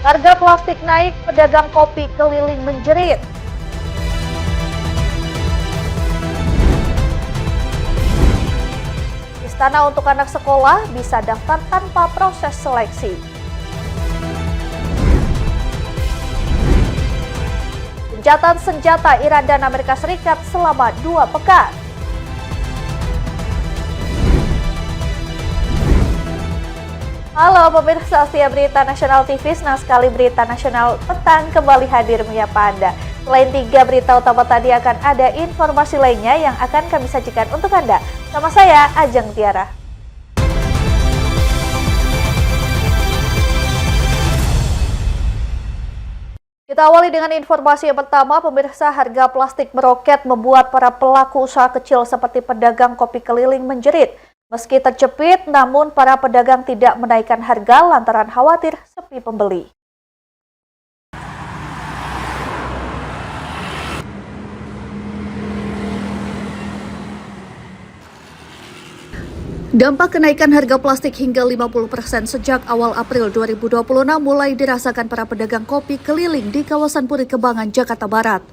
Harga plastik naik, pedagang kopi keliling menjerit. Istana untuk anak sekolah bisa daftar tanpa proses seleksi. Gencatan senjata Iran dan Amerika Serikat selama 2 pekan. Halo pemirsa setia Berita Nasional TV, senang sekali Berita Nasional Petang kembali hadir menyapa Anda. Selain 3 berita utama tadi, akan ada informasi lainnya yang akan kami sajikan untuk Anda. Sama saya, Ajeng Tiara. Kita awali dengan informasi yang pertama, pemirsa. Harga plastik meroket membuat para pelaku usaha kecil seperti pedagang kopi keliling menjerit. Meski terjepit, namun para pedagang tidak menaikkan harga lantaran khawatir sepi pembeli. Dampak kenaikan harga plastik hingga 50% sejak awal April 2026 mulai dirasakan para pedagang kopi keliling di kawasan Puri Kembangan, Jakarta Barat.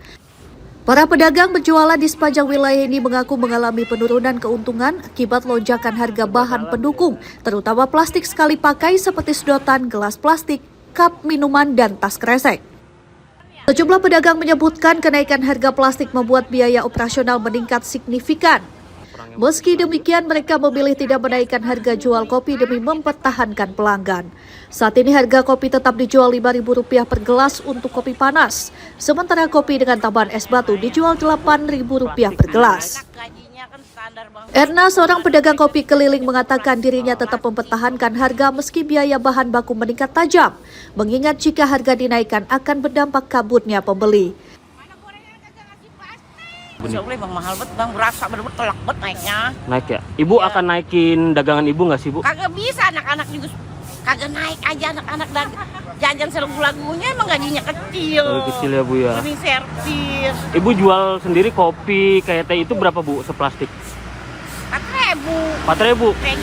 Para pedagang berjualan di sepanjang wilayah ini mengaku mengalami penurunan keuntungan akibat lonjakan harga bahan pendukung, terutama plastik sekali pakai seperti sedotan, gelas plastik, cup minuman, dan tas kresek. Sejumlah pedagang menyebutkan kenaikan harga plastik membuat biaya operasional meningkat signifikan. Meski demikian, mereka memilih tidak menaikkan harga jual kopi demi mempertahankan pelanggan. Saat ini harga kopi tetap dijual Rp5.000 per gelas untuk kopi panas, sementara kopi dengan tambahan es batu dijual Rp8.000 per gelas. Erna, seorang pedagang kopi keliling, mengatakan dirinya tetap mempertahankan harga meski biaya bahan baku meningkat tajam, mengingat jika harga dinaikkan akan berdampak kabutnya pembeli. Bang, mahal banget bang, berasa bener-bener telak banget naiknya. Naik ya? Ibu ya akan naikin dagangan ibu nggak sih bu? Kagak bisa, anak-anak juga kagak naik aja, anak-anak jajan selagu-lagunya emang gajinya kecil. Kecil ya bu ya? Lebih servis. Ibu jual sendiri kopi kayak teh itu berapa bu seplastik? 4.000. 4.000? Teh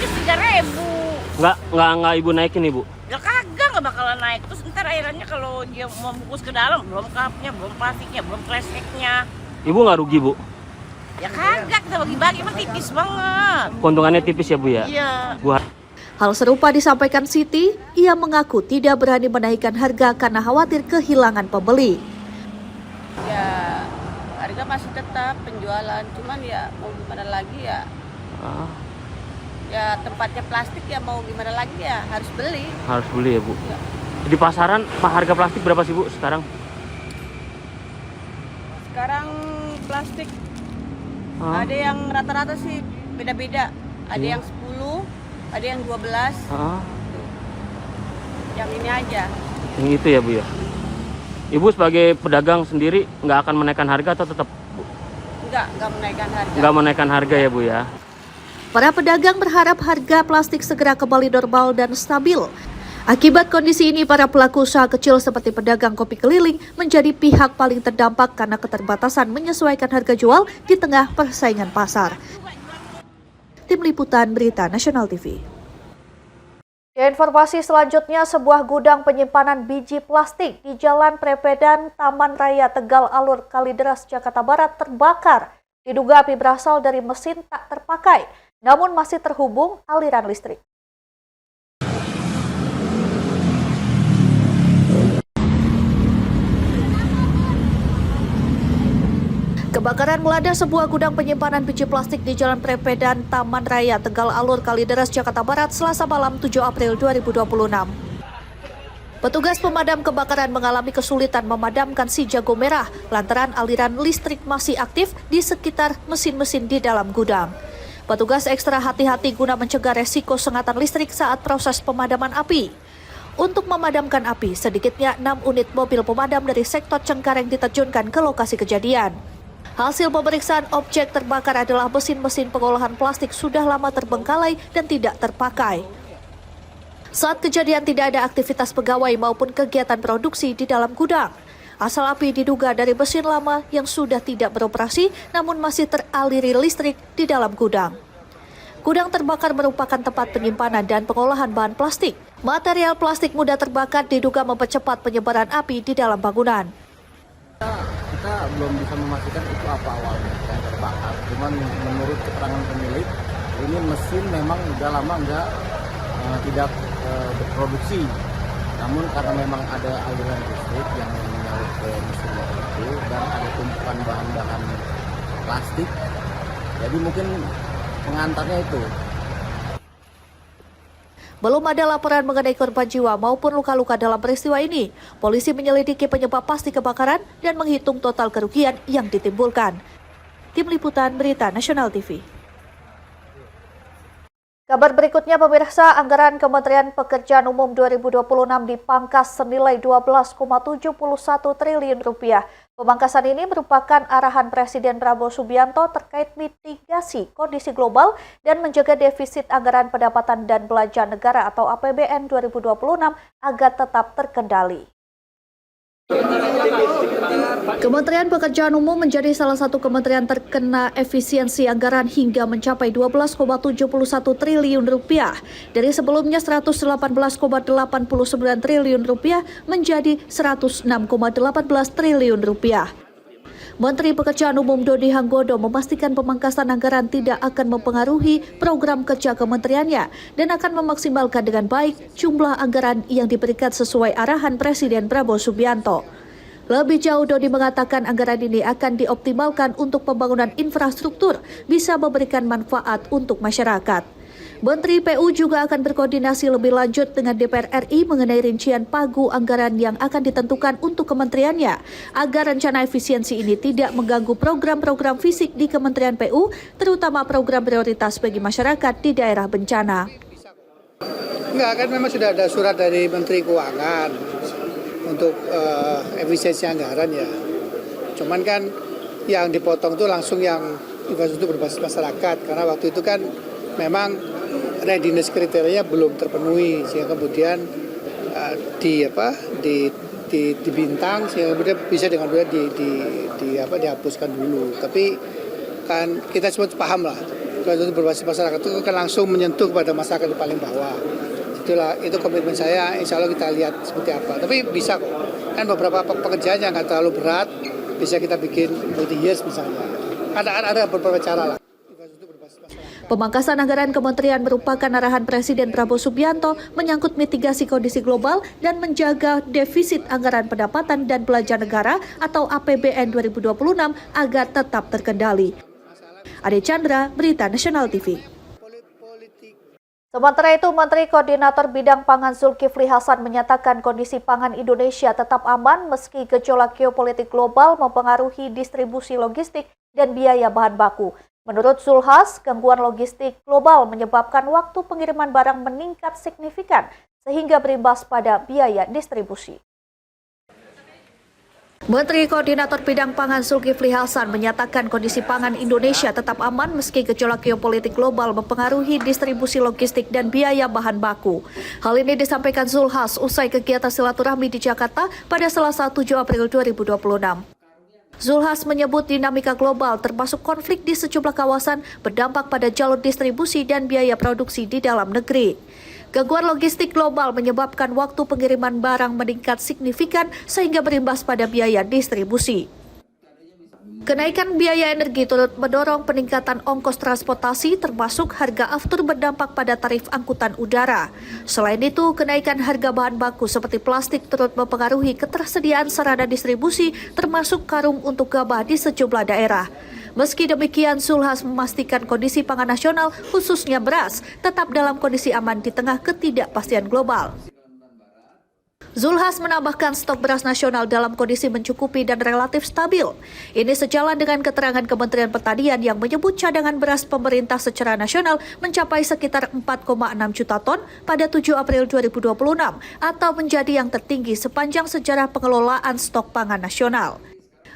3.000. Nggak ibu naikin ibu? Ya kagak, nggak bakalan naik. Terus ntar akhirnya kalau dia mau bungkus ke dalam, belum cupnya, belum plastiknya, belum kreseknya. Ibu nggak rugi bu? Ya kagak, kita bagi-bagi, emang tipis banget. Keuntungannya tipis ya bu ya? Iya. Hal serupa disampaikan Siti. Ia mengaku tidak berani menaikkan harga karena khawatir kehilangan pembeli. Ya, harga masih tetap penjualan, cuman ya mau gimana lagi ya. Ya tempatnya plastik ya mau gimana lagi ya harus beli. Harus beli ya bu? Ya. Di pasaran harga plastik berapa sih bu sekarang? Sekarang plastik ada yang rata-rata sih beda-beda. Ada yang 10, ada yang 12. Yang ini aja. Yang itu ya bu ya? Ibu sebagai pedagang sendiri nggak akan menaikkan harga atau tetap? Nggak menaikkan harga. Nggak menaikkan harga ya bu ya? Para pedagang berharap harga plastik segera kembali normal dan stabil. Akibat kondisi ini, para pelaku usaha kecil seperti pedagang kopi keliling menjadi pihak paling terdampak karena keterbatasan menyesuaikan harga jual di tengah persaingan pasar. Tim Liputan Berita Nasional TV. Informasi selanjutnya, sebuah gudang penyimpanan biji plastik di Jalan Prepedan, Taman Raya Tegal Alur, Kalideres, Jakarta Barat terbakar. Diduga api berasal dari mesin tak terpakai, namun masih terhubung aliran listrik. Kebakaran melanda sebuah gudang penyimpanan biji plastik di Jalan Prepedan, Taman Raya Tegal Alur, Kalideres, Jakarta Barat, Selasa malam 7 April 2026. Petugas pemadam kebakaran mengalami kesulitan memadamkan si jago merah lantaran aliran listrik masih aktif di sekitar mesin-mesin di dalam gudang. Petugas ekstra hati-hati guna mencegah resiko sengatan listrik saat proses pemadaman api. Untuk memadamkan api, sedikitnya 6 unit mobil pemadam dari sektor Cengkareng diterjunkan ke lokasi kejadian. Hasil pemeriksaan objek terbakar adalah mesin-mesin pengolahan plastik sudah lama terbengkalai dan tidak terpakai. Saat kejadian tidak ada aktivitas pegawai maupun kegiatan produksi di dalam gudang. Asal api diduga dari mesin lama yang sudah tidak beroperasi namun masih teraliri listrik di dalam gudang. Gudang terbakar merupakan tempat penyimpanan dan pengolahan bahan plastik. Material plastik mudah terbakar diduga mempercepat penyebaran api di dalam bangunan. Kita belum bisa memastikan itu apa awalnya yang terbakar. Cuman menurut keterangan pemilik, ini mesin memang udah lama tidak berproduksi. Namun karena memang ada aliran listrik yang menyalur ke mesinnya itu dan ada tumpukan bahan-bahan plastik, jadi mungkin pengantarnya itu. Belum ada laporan mengenai korban jiwa maupun luka-luka dalam peristiwa ini. Polisi menyelidiki penyebab pasti kebakaran dan menghitung total kerugian yang ditimbulkan. Tim Liputan Berita Nasional TV. Kabar berikutnya, pemirsa, anggaran Kementerian Pekerjaan Umum 2026 dipangkas senilai 12,71 triliun rupiah. Pemangkasan ini merupakan arahan Presiden Prabowo Subianto terkait mitigasi kondisi global dan menjaga defisit anggaran pendapatan dan belanja negara atau APBN 2026 agar tetap terkendali. Kementerian Pekerjaan Umum menjadi salah satu kementerian terkena efisiensi anggaran hingga mencapai 12,71 triliun rupiah. Dari sebelumnya 118,89 triliun rupiah menjadi 106,18 triliun rupiah. Menteri Pekerjaan Umum Dodi Hanggodo memastikan pemangkasan anggaran tidak akan mempengaruhi program kerja kementeriannya dan akan memaksimalkan dengan baik jumlah anggaran yang diberikan sesuai arahan Presiden Prabowo Subianto. Lebih jauh, Dodi mengatakan anggaran ini akan dioptimalkan untuk pembangunan infrastruktur, bisa memberikan manfaat untuk masyarakat. Menteri PU juga akan berkoordinasi lebih lanjut dengan DPR RI mengenai rincian pagu anggaran yang akan ditentukan untuk kementeriannya, agar rencana efisiensi ini tidak mengganggu program-program fisik di Kementerian PU, terutama program prioritas bagi masyarakat di daerah bencana. Enggak, kan memang sudah ada surat dari Menteri Keuangan untuk efisiensi anggaran ya. Cuman kan yang dipotong itu langsung yang infrastruktur berbasis masyarakat, karena waktu itu kan memang readiness kriterianya belum terpenuhi, sehingga kemudian dibintang, sehingga kemudian bisa dengan mudah dihapuskan dulu. Tapi kan kita semua paham lah, infrastruktur berbasis masyarakat itu kan langsung menyentuh kepada masyarakat di paling bawah. Itu komitmen saya, insya Allah kita lihat seperti apa. Tapi bisa kok, kan beberapa pekerjaan yang nggak terlalu berat bisa kita bikin multi years misalnya. Ada beberapa cara lah. Pemangkasan anggaran kementerian merupakan arahan Presiden Prabowo Subianto menyangkut mitigasi kondisi global dan menjaga defisit anggaran pendapatan dan belanja negara atau APBN 2026 agar tetap terkendali. Ade Chandra, Berita Nasional TV. Sementara itu, Menteri Koordinator Bidang Pangan Zulkifli Hasan menyatakan kondisi pangan Indonesia tetap aman meski gejolak geopolitik global mempengaruhi distribusi logistik dan biaya bahan baku. Menurut Zulhas, gangguan logistik global menyebabkan waktu pengiriman barang meningkat signifikan sehingga berimbas pada biaya distribusi. Menteri Koordinator Bidang Pangan Zulkifli Hasan menyatakan kondisi pangan Indonesia tetap aman meski gejolak geopolitik global mempengaruhi distribusi logistik dan biaya bahan baku. Hal ini disampaikan Zulhas usai kegiatan silaturahmi di Jakarta pada Selasa 7 April 2026. Zulhas menyebut dinamika global termasuk konflik di sejumlah kawasan berdampak pada jalur distribusi dan biaya produksi di dalam negeri. Gangguan logistik global menyebabkan waktu pengiriman barang meningkat signifikan sehingga berimbas pada biaya distribusi. Kenaikan biaya energi turut mendorong peningkatan ongkos transportasi termasuk harga aftur berdampak pada tarif angkutan udara. Selain itu, kenaikan harga bahan baku seperti plastik turut mempengaruhi ketersediaan sarana distribusi termasuk karung untuk gabah di sejumlah daerah. Meski demikian, Zulhas memastikan kondisi pangan nasional khususnya beras tetap dalam kondisi aman di tengah ketidakpastian global. Zulhas menambahkan stok beras nasional dalam kondisi mencukupi dan relatif stabil. Ini sejalan dengan keterangan Kementerian Pertanian yang menyebut cadangan beras pemerintah secara nasional mencapai sekitar 4,6 juta ton pada 7 April 2026 atau menjadi yang tertinggi sepanjang sejarah pengelolaan stok pangan nasional.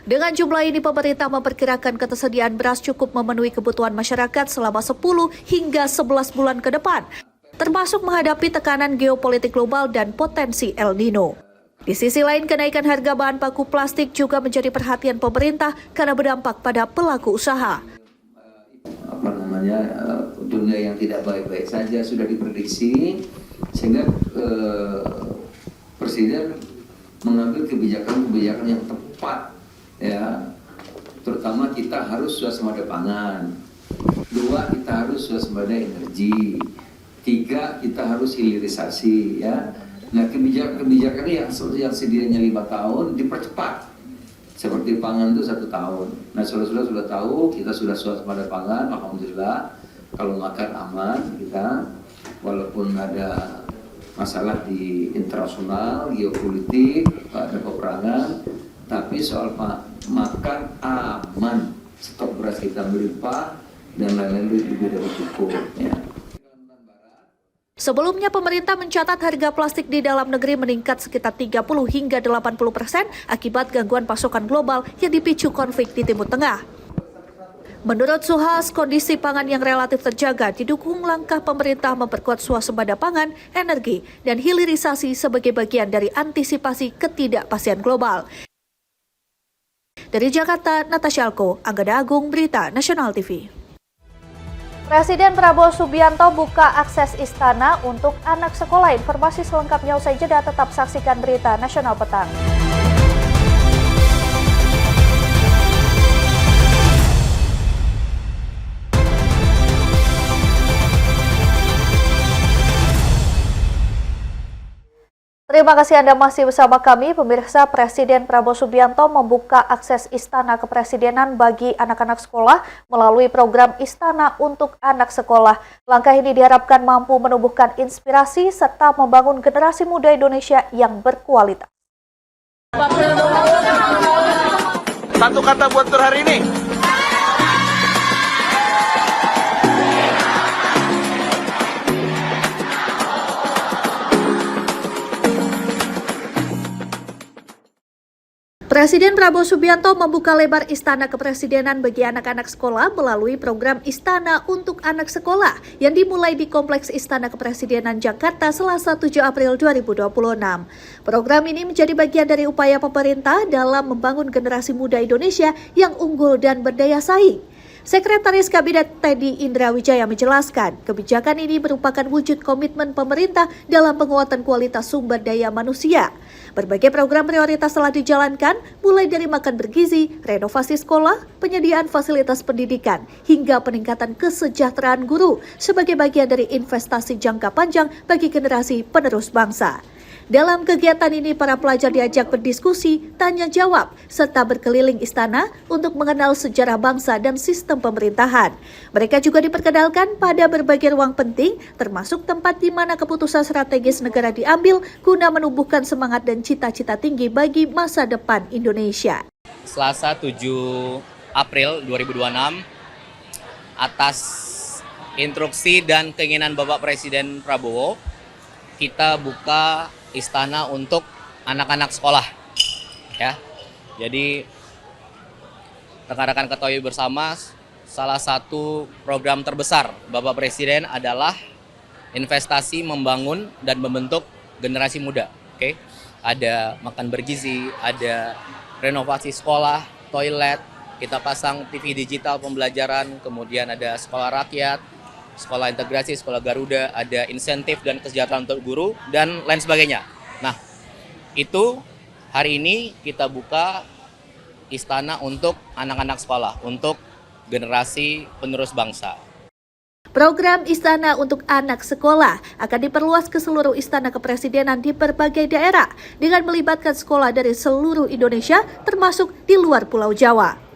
Dengan jumlah ini, pemerintah memperkirakan ketersediaan beras cukup memenuhi kebutuhan masyarakat selama 10 hingga 11 bulan ke depan, termasuk menghadapi tekanan geopolitik global dan potensi El Nino. Di sisi lain, kenaikan harga bahan baku plastik juga menjadi perhatian pemerintah karena berdampak pada pelaku usaha. Dunia yang tidak baik-baik saja sudah diprediksi sehingga Presiden mengambil kebijakan-kebijakan yang tepat, ya. Terutama kita harus swasembada pangan. 2, kita harus swasembada energi. 3, kita harus hilirisasi, ya. Nah, kebijakan yang sedianya 5 tahun dipercepat. Seperti pangan itu 1 tahun. Nah, sudah tahu, kita sudah swasembada pangan, alhamdulillah. Kalau makan aman kita, walaupun ada masalah di internasional, geopolitik, ada peperangan, tapi soal makan aman, stok beras kita melimpah dan lain-lain lebih dari cukup. Ya. Sebelumnya pemerintah mencatat harga plastik di dalam negeri meningkat sekitar 30 hingga 80% akibat gangguan pasokan global yang dipicu konflik di Timur Tengah. Menurut Suhas, kondisi pangan yang relatif terjaga didukung langkah pemerintah memperkuat swasembada pangan, energi, dan hilirisasi sebagai bagian dari antisipasi ketidakpastian global. Dari Jakarta, Natasha Alko, Anggada Agung, Berita Nasional TV. Presiden Prabowo Subianto buka akses istana untuk anak sekolah. Informasi selengkapnya usai jeda, tetap saksikan Berita Nasional Petang. Terima kasih Anda masih bersama kami, pemirsa. Presiden Prabowo Subianto membuka akses Istana Kepresidenan bagi anak-anak sekolah melalui program Istana untuk Anak Sekolah. Langkah ini diharapkan mampu menumbuhkan inspirasi serta membangun generasi muda Indonesia yang berkualitas. Satu kata buat tur hari ini. Presiden Prabowo Subianto membuka lebar Istana Kepresidenan bagi anak-anak sekolah melalui program Istana untuk Anak Sekolah yang dimulai di Kompleks Istana Kepresidenan Jakarta Selasa 7 April 2026. Program ini menjadi bagian dari upaya pemerintah dalam membangun generasi muda Indonesia yang unggul dan berdaya saing. Sekretaris Kabinet Teddy Indra Wijaya menjelaskan, kebijakan ini merupakan wujud komitmen pemerintah dalam penguatan kualitas sumber daya manusia. Berbagai program prioritas telah dijalankan, mulai dari makan bergizi, renovasi sekolah, penyediaan fasilitas pendidikan, hingga peningkatan kesejahteraan guru sebagai bagian dari investasi jangka panjang bagi generasi penerus bangsa. Dalam kegiatan ini, para pelajar diajak berdiskusi, tanya jawab, serta berkeliling istana untuk mengenal sejarah bangsa dan sistem pemerintahan. Mereka juga diperkenalkan pada berbagai ruang penting, termasuk tempat di mana keputusan strategis negara diambil guna menumbuhkan semangat dan cita-cita tinggi bagi masa depan Indonesia. Selasa 7 April 2026, atas instruksi dan keinginan Bapak Presiden Prabowo, kita buka Istana untuk anak-anak sekolah, ya. Jadi rekan-rekan ketahui bersama, salah satu program terbesar Bapak Presiden adalah investasi membangun dan membentuk generasi muda. Oke, ada makan bergizi, ada renovasi sekolah, toilet, kita pasang TV digital pembelajaran, kemudian ada sekolah rakyat, sekolah integrasi, sekolah Garuda, ada insentif dan kesejahteraan untuk guru, dan lain sebagainya. Nah, itu hari ini kita buka Istana untuk anak-anak sekolah, untuk generasi penerus bangsa. Program Istana untuk Anak Sekolah akan diperluas ke seluruh Istana Kepresidenan di berbagai daerah dengan melibatkan sekolah dari seluruh Indonesia, termasuk di luar Pulau Jawa.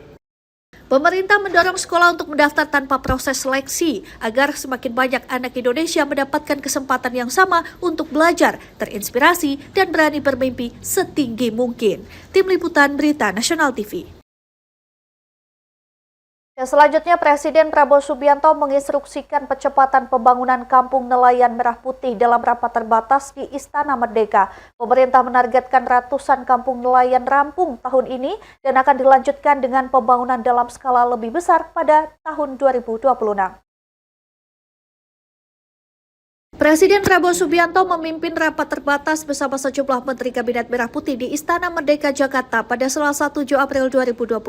Pemerintah mendorong sekolah untuk mendaftar tanpa proses seleksi agar semakin banyak anak Indonesia mendapatkan kesempatan yang sama untuk belajar, terinspirasi, dan berani bermimpi setinggi mungkin. Tim Liputan Berita Nasional TV. Selanjutnya, Presiden Prabowo Subianto menginstruksikan percepatan pembangunan Kampung Nelayan Merah Putih dalam rapat terbatas di Istana Merdeka. Pemerintah menargetkan ratusan kampung nelayan rampung tahun ini dan akan dilanjutkan dengan pembangunan dalam skala lebih besar pada tahun 2026. Presiden Prabowo Subianto memimpin rapat terbatas bersama sejumlah Menteri Kabinet Merah Putih di Istana Merdeka Jakarta pada Selasa 7 April 2026.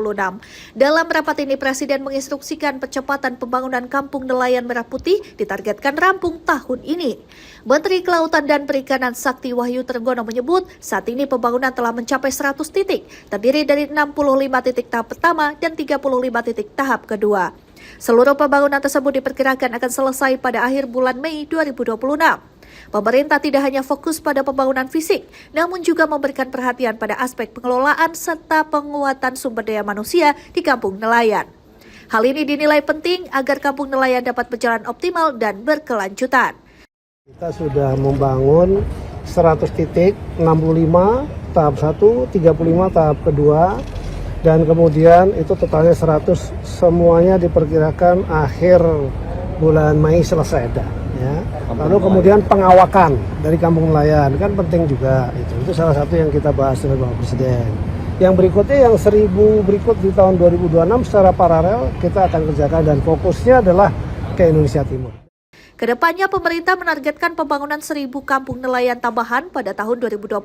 Dalam rapat ini, Presiden menginstruksikan percepatan pembangunan Kampung Nelayan Merah Putih ditargetkan rampung tahun ini. Menteri Kelautan dan Perikanan Sakti Wahyu Trenggono menyebut saat ini pembangunan telah mencapai 100 titik, terdiri dari 65 titik tahap pertama dan 35 titik tahap kedua. Seluruh pembangunan tersebut diperkirakan akan selesai pada akhir bulan Mei 2026. Pemerintah tidak hanya fokus pada pembangunan fisik, namun juga memberikan perhatian pada aspek pengelolaan serta penguatan sumber daya manusia di kampung nelayan. Hal ini dinilai penting agar kampung nelayan dapat berjalan optimal dan berkelanjutan. Kita sudah membangun 100 titik, 65 tahap 1, 35 tahap kedua, dan kemudian itu totalnya 100, semuanya diperkirakan akhir bulan Mei selesai dah. Ya. Lalu kemudian pengawakan dari kampung nelayan kan penting juga, itu salah satu yang kita bahas dengan Bapak Presiden. Yang berikutnya yang 1000 berikut di tahun 2026 secara paralel kita akan kerjakan dan fokusnya adalah ke Indonesia Timur. Kedepannya pemerintah menargetkan pembangunan 1000 kampung nelayan tambahan pada tahun 2026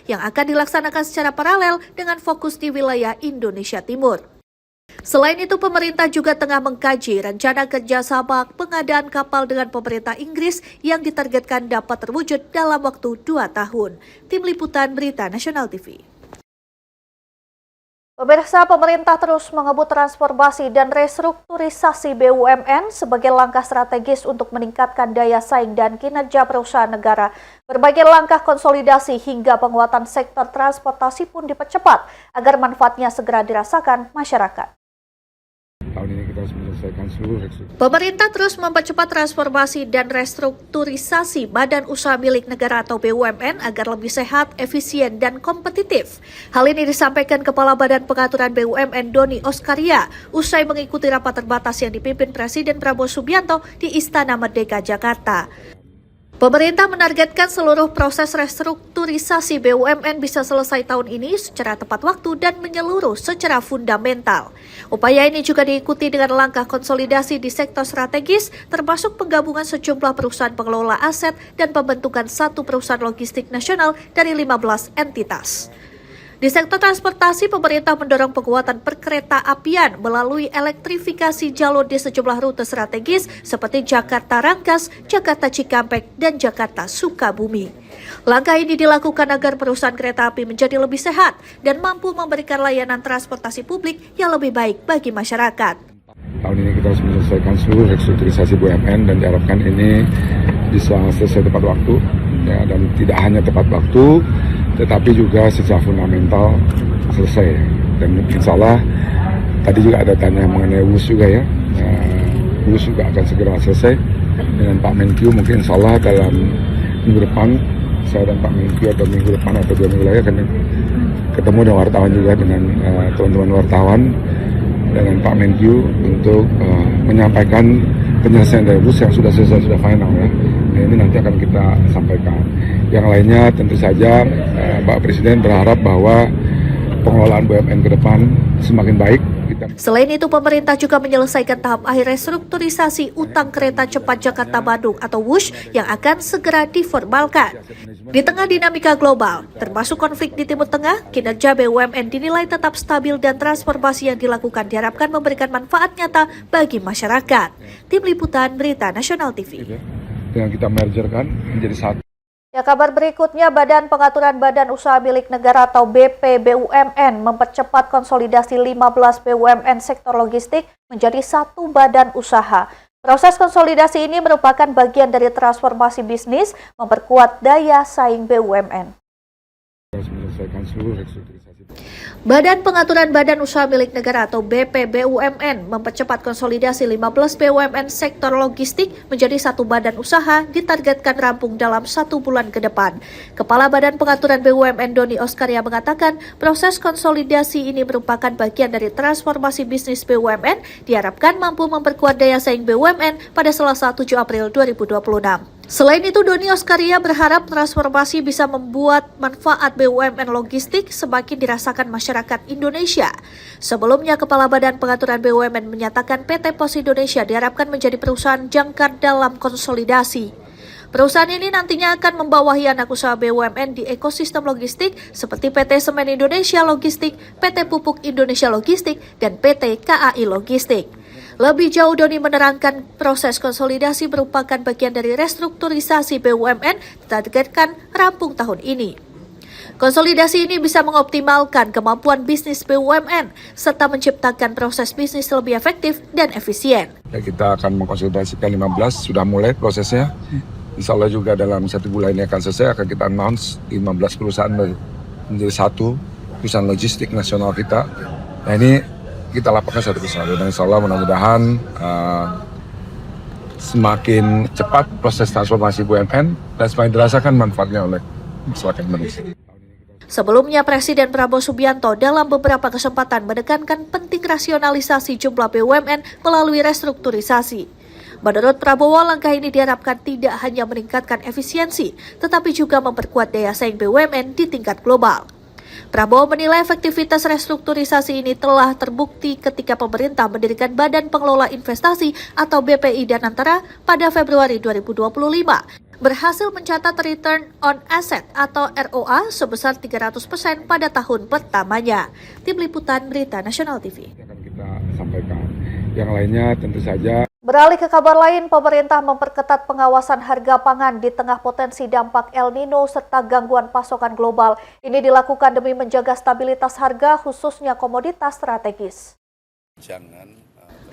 yang akan dilaksanakan secara paralel dengan fokus di wilayah Indonesia Timur. Selain itu, pemerintah juga tengah mengkaji rencana kerjasama pengadaan kapal dengan pemerintah Inggris yang ditargetkan dapat terwujud dalam waktu 2 tahun. Tim Liputan Berita Nasional TV. Pemirsa, pemerintah terus mengebut transformasi dan restrukturisasi BUMN sebagai langkah strategis untuk meningkatkan daya saing dan kinerja perusahaan negara. Berbagai langkah konsolidasi hingga penguatan sektor transportasi pun dipercepat agar manfaatnya segera dirasakan masyarakat. Tahun ini kita harus menyelesaikan seluruh restrukturisasi. Pemerintah terus mempercepat transformasi dan restrukturisasi badan usaha milik negara atau BUMN agar lebih sehat, efisien, dan kompetitif. Hal ini disampaikan Kepala Badan Pengaturan BUMN Doni Oskaria usai mengikuti rapat terbatas yang dipimpin Presiden Prabowo Subianto di Istana Merdeka Jakarta. Pemerintah menargetkan seluruh proses restrukturisasi BUMN bisa selesai tahun ini secara tepat waktu dan menyeluruh secara fundamental. Upaya ini juga diikuti dengan langkah konsolidasi di sektor strategis, termasuk penggabungan sejumlah perusahaan pengelola aset dan pembentukan satu perusahaan logistik nasional dari 15 entitas. Di sektor transportasi, pemerintah mendorong penguatan perkereta apian melalui elektrifikasi jalur di sejumlah rute strategis seperti Jakarta Rangkas, Jakarta Cikampek, dan Jakarta Sukabumi. Langkah ini dilakukan agar perusahaan kereta api menjadi lebih sehat dan mampu memberikan layanan transportasi publik yang lebih baik bagi masyarakat. Tahun ini kita harus menyelesaikan seluruh restrukturisasi BUMN dan diharapkan ini bisa selesai tepat waktu, ya, dan tidak hanya tepat waktu, tetapi juga secara fundamental selesai. Dan insya Allah tadi juga ada tanya mengenai WUS juga ya, WUS juga akan segera selesai dengan Pak Menkyu. Mungkin insya Allah dalam minggu depan saya dan Pak Menkyu atau minggu depan atau 2 minggu lagi akan ketemu dengan wartawan juga, dengan teman-teman wartawan dengan Pak Menkyu untuk menyampaikan penyelesaian dari WUS yang sudah selesai, sudah final ya. Nah, ini nanti akan kita sampaikan. Yang lainnya tentu saja Pak Presiden berharap bahwa pengelolaan BUMN ke depan semakin baik. Selain itu, pemerintah juga menyelesaikan tahap akhir restrukturisasi utang kereta cepat Jakarta-Bandung atau WUSH yang akan segera diformalkan. Di tengah dinamika global, termasuk konflik di Timur Tengah, kinerja BUMN dinilai tetap stabil dan transformasi yang dilakukan diharapkan memberikan manfaat nyata bagi masyarakat. Tim Liputan Berita Nasional TV. Dengan kita mergerkan menjadi satu. Ya, kabar berikutnya, Badan Pengaturan Badan Usaha Milik Negara atau BPBUMN mempercepat konsolidasi 15 BUMN sektor logistik menjadi satu badan usaha. Proses konsolidasi ini merupakan bagian dari transformasi bisnis, memperkuat daya saing BUMN. Badan Pengaturan Badan Usaha Milik Negara atau BPBUMN mempercepat konsolidasi 15 BUMN sektor logistik menjadi satu badan usaha ditargetkan rampung dalam 1 bulan ke depan. Kepala Badan Pengaturan BUMN Doni Oskaria mengatakan proses konsolidasi ini merupakan bagian dari transformasi bisnis BUMN, diharapkan mampu memperkuat daya saing BUMN pada Selasa 7 April 2026. Selain itu, Doni Oskaria berharap transformasi bisa membuat manfaat BUMN logistik semakin dirasakan masyarakat Indonesia. Sebelumnya, Kepala Badan Pengaturan BUMN menyatakan PT Pos Indonesia diharapkan menjadi perusahaan jangkar dalam konsolidasi. Perusahaan ini nantinya akan membawahi anak usaha BUMN di ekosistem logistik seperti PT Semen Indonesia Logistik, PT Pupuk Indonesia Logistik, dan PT KAI Logistik. Lebih jauh, Doni menerangkan proses konsolidasi merupakan bagian dari restrukturisasi BUMN ditargetkan rampung tahun ini. Konsolidasi ini bisa mengoptimalkan kemampuan bisnis BUMN serta menciptakan proses bisnis lebih efektif dan efisien. Ya, kita akan mengkonsolidasikan 15, sudah mulai prosesnya. Insya Allah juga dalam 1 bulan ini akan selesai, akan kita announce 15 perusahaan menjadi satu perusahaan logistik nasional kita. Nah ini kita lapangkan satu persatu dan insya Allah mudah-mudahan semakin cepat proses transformasi BUMN dan semakin dirasakan manfaatnya oleh masyarakat Indonesia. Sebelumnya, Presiden Prabowo Subianto dalam beberapa kesempatan menekankan penting rasionalisasi jumlah BUMN melalui restrukturisasi. Menurut Prabowo, langkah ini diharapkan tidak hanya meningkatkan efisiensi, tetapi juga memperkuat daya saing BUMN di tingkat global. Prabowo menilai efektivitas restrukturisasi ini telah terbukti ketika pemerintah mendirikan Badan Pengelola Investasi atau BPI Danantara pada Februari 2025. Berhasil mencatat return on asset atau ROA sebesar 300% pada tahun pertamanya. Tim Liputan Berita Nasional TV. Akan kita sampaikan. Yang lainnya tentu saja. Beralih ke kabar lain, pemerintah memperketat pengawasan harga pangan di tengah potensi dampak El Nino serta gangguan pasokan global. Ini dilakukan demi menjaga stabilitas harga khususnya komoditas strategis.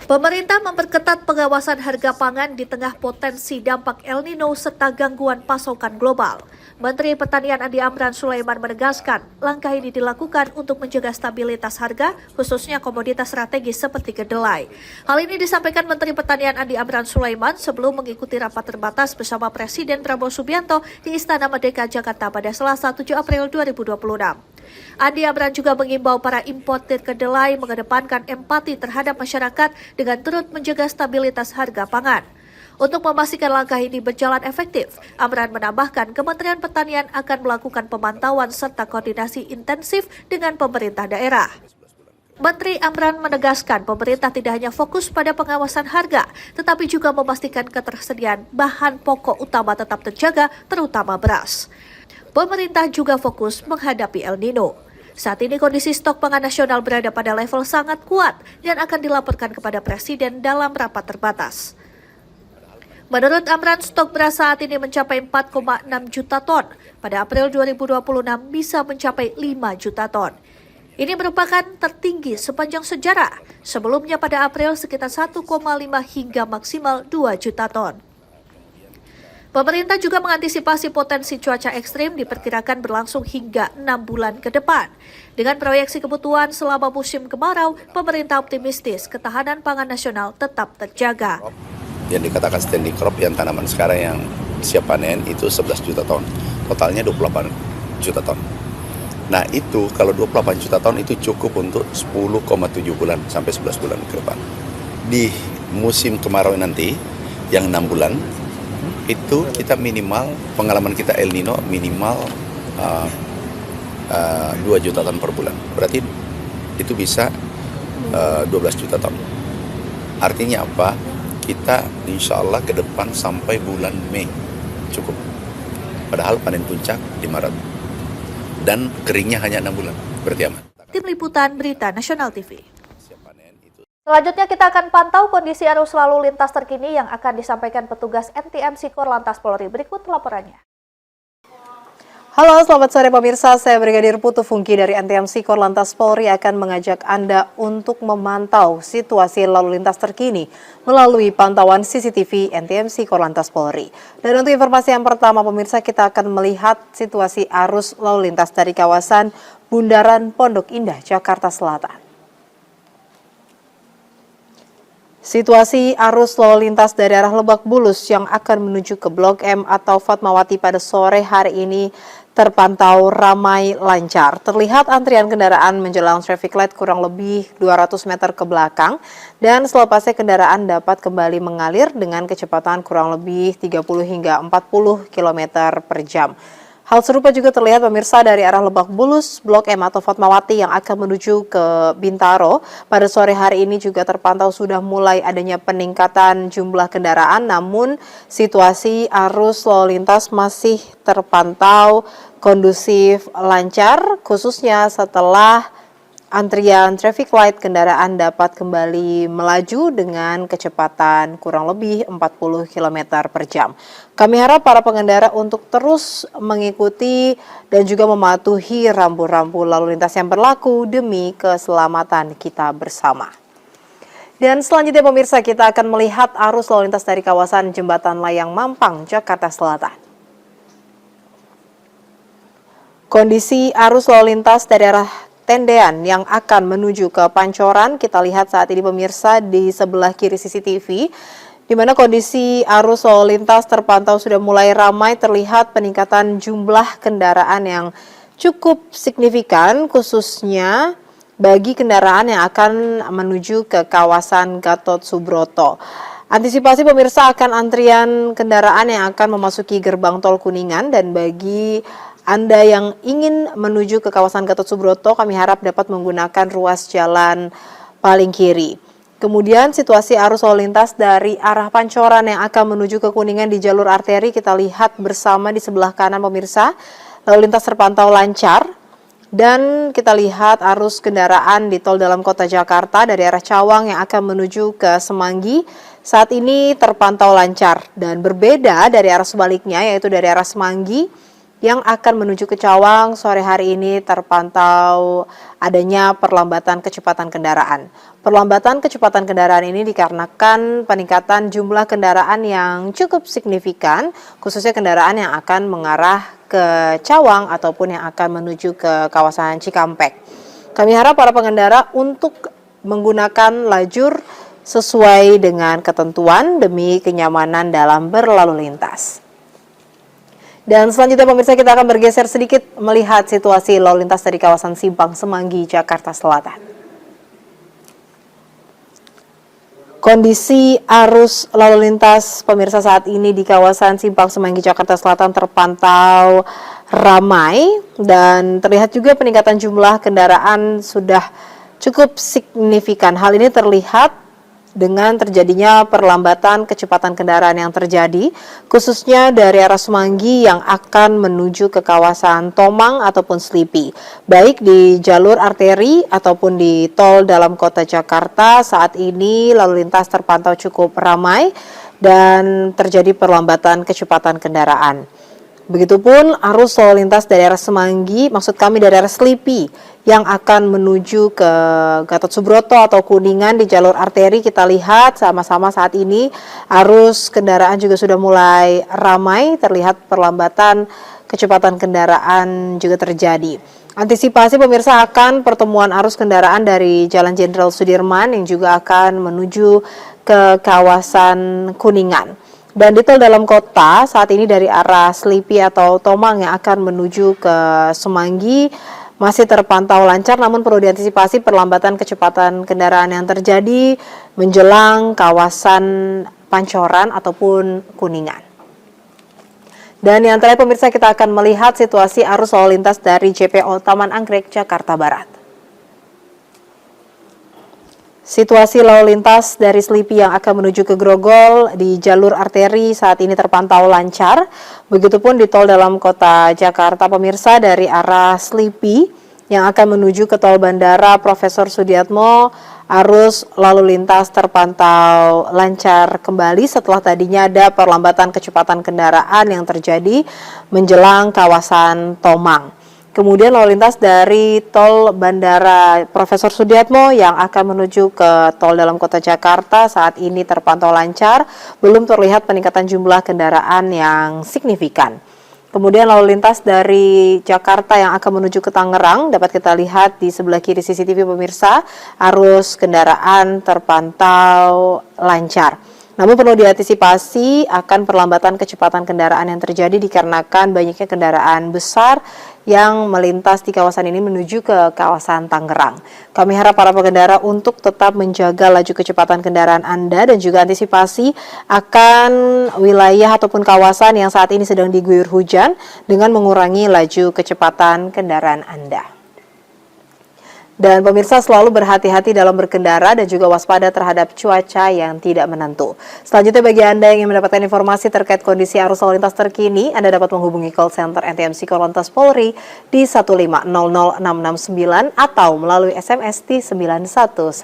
Pemerintah memperketat pengawasan harga pangan di tengah potensi dampak El Nino serta gangguan pasokan global. Menteri Pertanian Andi Amran Sulaiman menegaskan, langkah ini dilakukan untuk menjaga stabilitas harga, khususnya komoditas strategis seperti kedelai. Hal ini disampaikan Menteri Pertanian Andi Amran Sulaiman sebelum mengikuti rapat terbatas bersama Presiden Prabowo Subianto di Istana Merdeka, Jakarta pada Selasa 7 April 2026. Andi Amran juga mengimbau para importir kedelai mengedepankan empati terhadap masyarakat dengan turut menjaga stabilitas harga pangan. Untuk memastikan langkah ini berjalan efektif, Amran menambahkan Kementerian Pertanian akan melakukan pemantauan serta koordinasi intensif dengan pemerintah daerah. Menteri Amran menegaskan pemerintah tidak hanya fokus pada pengawasan harga, tetapi juga memastikan ketersediaan bahan pokok utama tetap terjaga, terutama beras. Pemerintah juga fokus menghadapi El Nino. Saat ini kondisi stok pangan nasional berada pada level sangat kuat dan akan dilaporkan kepada Presiden dalam rapat terbatas. Menurut Amran, stok beras saat ini mencapai 4,6 juta ton. Pada April 2026 bisa mencapai 5 juta ton. Ini merupakan tertinggi sepanjang sejarah. Sebelumnya pada April sekitar 1,5 hingga maksimal 2 juta ton. Pemerintah juga mengantisipasi potensi cuaca ekstrim diperkirakan berlangsung hingga 6 bulan ke depan. Dengan proyeksi kebutuhan selama musim kemarau, pemerintah optimistis ketahanan pangan nasional tetap terjaga. Yang dikatakan standing crop yang tanaman sekarang yang siap panen itu 11 juta ton. Totalnya 28 juta ton. Nah itu kalau 28 juta ton itu cukup untuk 10,7 bulan sampai 11 bulan ke depan. Di musim kemarau nanti yang 6 bulan itu kita minimal, pengalaman kita El Nino minimal 2 juta ton per bulan. Berarti itu bisa 12 juta ton. Artinya apa? Kita insya Allah ke depan sampai bulan Mei cukup. Padahal panen puncak di Maret. Dan keringnya hanya 6 bulan. Berarti aman. Tim Liputan Berita Nasional TV. Selanjutnya kita akan pantau kondisi arus lalu lintas terkini yang akan disampaikan petugas NTMC Korlantas Polri. Berikut laporannya. Halo, selamat sore pemirsa. Saya Brigadir Putu Fungki dari NTMC Korlantas Polri akan mengajak Anda untuk memantau situasi lalu lintas terkini melalui pantauan CCTV NTMC Korlantas Polri. Dan untuk informasi yang pertama pemirsa, kita akan melihat situasi arus lalu lintas dari kawasan Bundaran Pondok Indah, Jakarta Selatan. Situasi arus lalu lintas dari arah Lebak Bulus yang akan menuju ke Blok M atau Fatmawati pada sore hari ini terpantau ramai lancar. Terlihat antrian kendaraan menjelang traffic light kurang lebih 200 meter ke belakang dan selepasnya kendaraan dapat kembali mengalir dengan kecepatan kurang lebih 30 hingga 40 km per jam. Hal serupa juga terlihat pemirsa dari arah Lebak Bulus, Blok M atau Fatmawati yang akan menuju ke Bintaro. Pada sore hari ini juga terpantau sudah mulai adanya peningkatan jumlah kendaraan, namun situasi arus lalu lintas masih terpantau kondusif lancar, khususnya setelah antrian traffic light kendaraan dapat kembali melaju dengan kecepatan kurang lebih 40 km per jam. Kami harap para pengendara untuk terus mengikuti dan juga mematuhi rambu-rambu lalu lintas yang berlaku demi keselamatan kita bersama. Dan selanjutnya pemirsa, kita akan melihat arus lalu lintas dari kawasan Jembatan Layang Mampang, Jakarta Selatan. Kondisi arus lalu lintas dari arah Tendean yang akan menuju ke Pancoran, kita lihat saat ini pemirsa di sebelah kiri CCTV, di mana kondisi arus lalu lintas terpantau sudah mulai ramai, terlihat peningkatan jumlah kendaraan yang cukup signifikan, khususnya bagi kendaraan yang akan menuju ke kawasan Gatot Subroto. Antisipasi pemirsa akan antrian kendaraan yang akan memasuki gerbang tol Kuningan, dan bagi Anda yang ingin menuju ke kawasan Gatot Subroto, kami harap dapat menggunakan ruas jalan paling kiri. Kemudian situasi arus lalu lintas dari arah Pancoran yang akan menuju ke Kuningan di jalur arteri, kita lihat bersama di sebelah kanan pemirsa, lalu lintas terpantau lancar. Dan kita lihat arus kendaraan di tol dalam kota Jakarta dari arah Cawang yang akan menuju ke Semanggi saat ini terpantau lancar. Dan berbeda dari arah sebaliknya, yaitu dari arah Semanggi yang akan menuju ke Cawang, sore hari ini terpantau adanya perlambatan kecepatan kendaraan. Perlambatan kecepatan kendaraan ini dikarenakan peningkatan jumlah kendaraan yang cukup signifikan, khususnya kendaraan yang akan mengarah ke Cawang ataupun yang akan menuju ke kawasan Cikampek. Kami harap para pengendara untuk menggunakan lajur sesuai dengan ketentuan demi kenyamanan dalam berlalu lintas. Dan selanjutnya pemirsa, kita akan bergeser sedikit melihat situasi lalu lintas dari kawasan Simpang Semanggi, Jakarta Selatan. Kondisi arus lalu lintas pemirsa saat ini di kawasan Simpang Semanggi, Jakarta Selatan terpantau ramai dan terlihat juga peningkatan jumlah kendaraan sudah cukup signifikan. Hal ini terlihat dengan terjadinya perlambatan kecepatan kendaraan yang terjadi, khususnya dari arah Semanggi yang akan menuju ke kawasan Tomang ataupun Slipi. Baik di jalur arteri ataupun di tol dalam kota Jakarta, saat ini lalu lintas terpantau cukup ramai dan terjadi perlambatan kecepatan kendaraan. Begitupun arus lalu lintas dari arah Semanggi, maksud kami dari arah Slipi yang akan menuju ke Gatot Subroto atau Kuningan di jalur arteri, kita lihat sama-sama saat ini arus kendaraan juga sudah mulai ramai, terlihat perlambatan kecepatan kendaraan juga terjadi. Antisipasi pemirsa akan pertemuan arus kendaraan dari Jalan Jenderal Sudirman yang juga akan menuju ke kawasan Kuningan. Dan di tol dalam kota saat ini dari arah Slipi atau Tomang yang akan menuju ke Semanggi masih terpantau lancar, namun perlu diantisipasi perlambatan kecepatan kendaraan yang terjadi menjelang kawasan Pancoran ataupun Kuningan. Dan yang terakhir pemirsa, kita akan melihat situasi arus lalu lintas dari JPO Taman Anggrek, Jakarta Barat. Situasi lalu lintas dari Slipi yang akan menuju ke Grogol di jalur arteri saat ini terpantau lancar. Begitupun di tol dalam kota Jakarta pemirsa dari arah Slipi yang akan menuju ke tol Bandara Profesor Sudiatmo, arus lalu lintas terpantau lancar kembali setelah tadinya ada perlambatan kecepatan kendaraan yang terjadi menjelang kawasan Tomang. Kemudian lalu lintas dari tol Bandara Profesor Sudiatmo yang akan menuju ke tol dalam kota Jakarta saat ini terpantau lancar, belum terlihat peningkatan jumlah kendaraan yang signifikan. Kemudian lalu lintas dari Jakarta yang akan menuju ke Tangerang dapat kita lihat di sebelah kiri CCTV pemirsa, arus kendaraan terpantau lancar. Namun perlu diantisipasi akan perlambatan kecepatan kendaraan yang terjadi dikarenakan banyaknya kendaraan besar yang melintas di kawasan ini menuju ke kawasan Tangerang. Kami harap para pengendara untuk tetap menjaga laju kecepatan kendaraan Anda dan juga antisipasi akan wilayah ataupun kawasan yang saat ini sedang diguyur hujan dengan mengurangi laju kecepatan kendaraan Anda. Dan pemirsa selalu berhati-hati dalam berkendara dan juga waspada terhadap cuaca yang tidak menentu. Selanjutnya bagi Anda yang ingin mendapatkan informasi terkait kondisi arus lalu lintas terkini, Anda dapat menghubungi call center NTMC Korlantas Polri di 1500669 atau melalui SMS di 9119.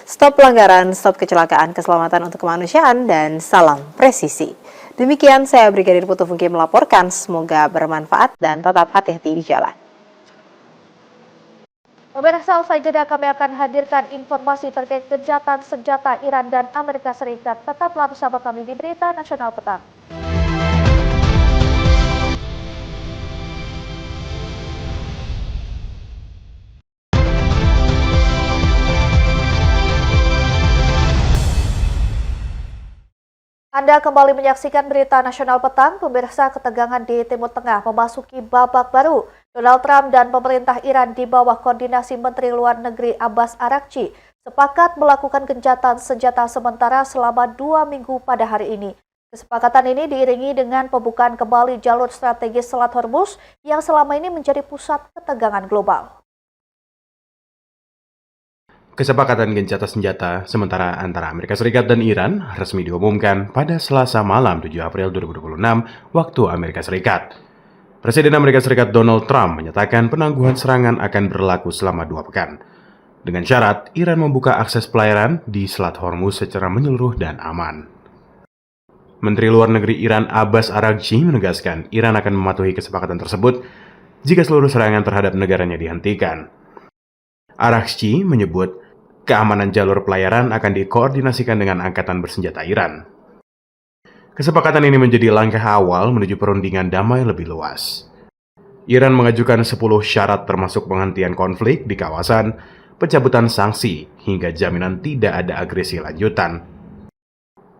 Stop pelanggaran, stop kecelakaan, keselamatan untuk kemanusiaan, dan salam presisi. Demikian saya Brigadir Putu Fungki melaporkan, semoga bermanfaat dan tetap hati-hati di jalan. Pemirsa, usai jeda kami akan hadirkan informasi terkait gencatan senjata Iran dan Amerika Serikat. Tetaplah bersama kami di Berita Nasional Petang. Anda kembali menyaksikan Berita Nasional Petang. Pemirsa, ketegangan di Timur Tengah memasuki babak baru. Donald Trump dan pemerintah Iran di bawah koordinasi Menteri Luar Negeri Abbas Araghchi sepakat melakukan gencatan senjata sementara selama 2 minggu pada hari ini. Kesepakatan ini diiringi dengan pembukaan kembali jalur strategis Selat Hormuz yang selama ini menjadi pusat ketegangan global. Kesepakatan gencatan senjata sementara antara Amerika Serikat dan Iran resmi diumumkan pada Selasa malam 7 April 2026 waktu Amerika Serikat. Presiden Amerika Serikat Donald Trump menyatakan penangguhan serangan akan berlaku selama 2 pekan. Dengan syarat, Iran membuka akses pelayaran di Selat Hormuz secara menyeluruh dan aman. Menteri Luar Negeri Iran Abbas Araghchi menegaskan Iran akan mematuhi kesepakatan tersebut jika seluruh serangan terhadap negaranya dihentikan. Araghchi menyebut keamanan jalur pelayaran akan dikoordinasikan dengan angkatan bersenjata Iran. Kesepakatan ini menjadi langkah awal menuju perundingan damai lebih luas. Iran mengajukan 10 syarat termasuk penghentian konflik di kawasan, pencabutan sanksi, hingga jaminan tidak ada agresi lanjutan.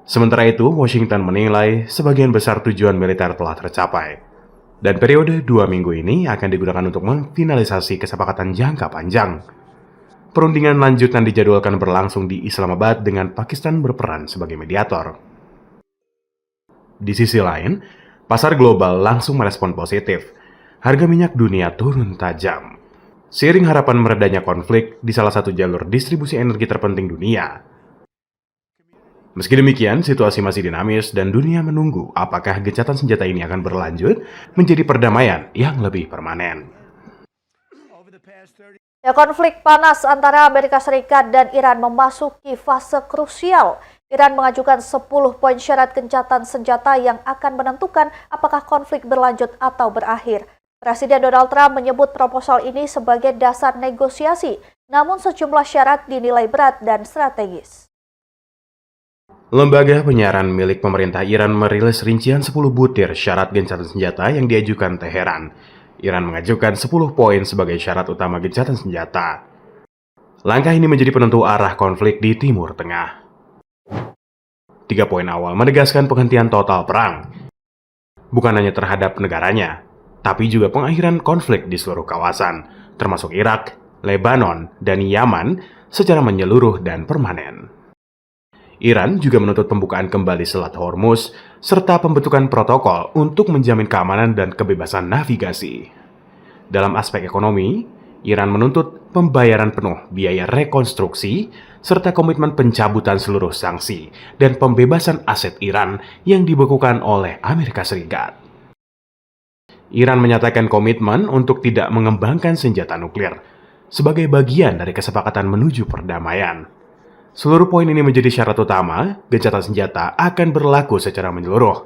Sementara itu, Washington menilai sebagian besar tujuan militer telah tercapai. Dan periode 2 minggu ini akan digunakan untuk memfinalisasi kesepakatan jangka panjang. Perundingan lanjutan dijadwalkan berlangsung di Islamabad dengan Pakistan berperan sebagai mediator. Di sisi lain, pasar global langsung merespon positif. Harga minyak dunia turun tajam. Seiring harapan meredanya konflik di salah satu jalur distribusi energi terpenting dunia. Meski demikian, situasi masih dinamis dan dunia menunggu apakah gencatan senjata ini akan berlanjut menjadi perdamaian yang lebih permanen. Ya, konflik panas antara Amerika Serikat dan Iran memasuki fase krusial. Iran mengajukan 10 poin syarat gencatan senjata yang akan menentukan apakah konflik berlanjut atau berakhir. Presiden Donald Trump menyebut proposal ini sebagai dasar negosiasi, namun sejumlah syarat dinilai berat dan strategis. Lembaga penyiaran milik pemerintah Iran merilis rincian 10 butir syarat gencatan senjata yang diajukan Teheran. Iran mengajukan 10 poin sebagai syarat utama gencatan senjata. Langkah ini menjadi penentu arah konflik di Timur Tengah. 3 poin awal menegaskan penghentian total perang, bukan hanya terhadap negaranya, tapi juga pengakhiran konflik di seluruh kawasan, termasuk Irak, Lebanon, dan Yaman secara menyeluruh dan permanen. Iran juga menuntut pembukaan kembali Selat Hormuz, serta pembentukan protokol untuk menjamin keamanan dan kebebasan navigasi. Dalam aspek ekonomi, Iran menuntut pembayaran penuh biaya rekonstruksi, serta komitmen pencabutan seluruh sanksi dan pembebasan aset Iran yang dibekukan oleh Amerika Serikat. Iran menyatakan komitmen untuk tidak mengembangkan senjata nuklir sebagai bagian dari kesepakatan menuju perdamaian. Seluruh poin ini menjadi syarat utama, gencatan senjata akan berlaku secara menyeluruh,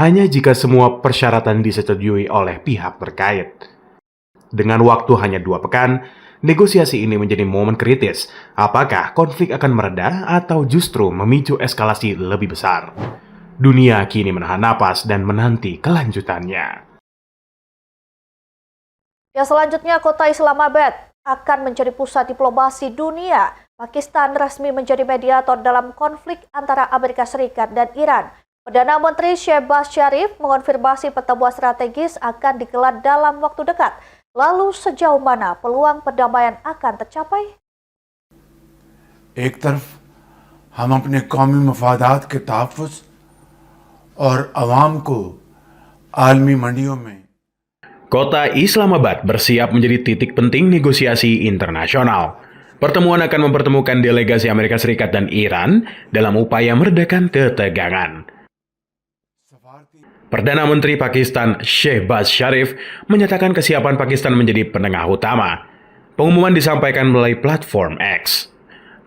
hanya jika semua persyaratan disetujui oleh pihak terkait. Dengan waktu hanya 2 pekan, negosiasi ini menjadi momen kritis. Apakah konflik akan mereda atau justru memicu eskalasi lebih besar? Dunia kini menahan napas dan menanti kelanjutannya. Ya, selanjutnya kota Islamabad akan menjadi pusat diplomasi dunia. Pakistan resmi menjadi mediator dalam konflik antara Amerika Serikat dan Iran. Perdana Menteri Shehbaz Sharif mengonfirmasi pertemuan strategis akan digelar dalam waktu dekat. Lalu sejauh mana peluang perdamaian akan tercapai? एक तरफ हम अपने कौमी मफादात के तहफ़्फ़ुज़ और आवाम को आलमी मंडियों में Kota Islamabad bersiap menjadi titik penting negosiasi internasional. Pertemuan akan mempertemukan delegasi Amerika Serikat dan Iran dalam upaya meredakan ketegangan. Perdana Menteri Pakistan Shehbaz Sharif menyatakan kesiapan Pakistan menjadi penengah utama. Pengumuman disampaikan melalui platform X.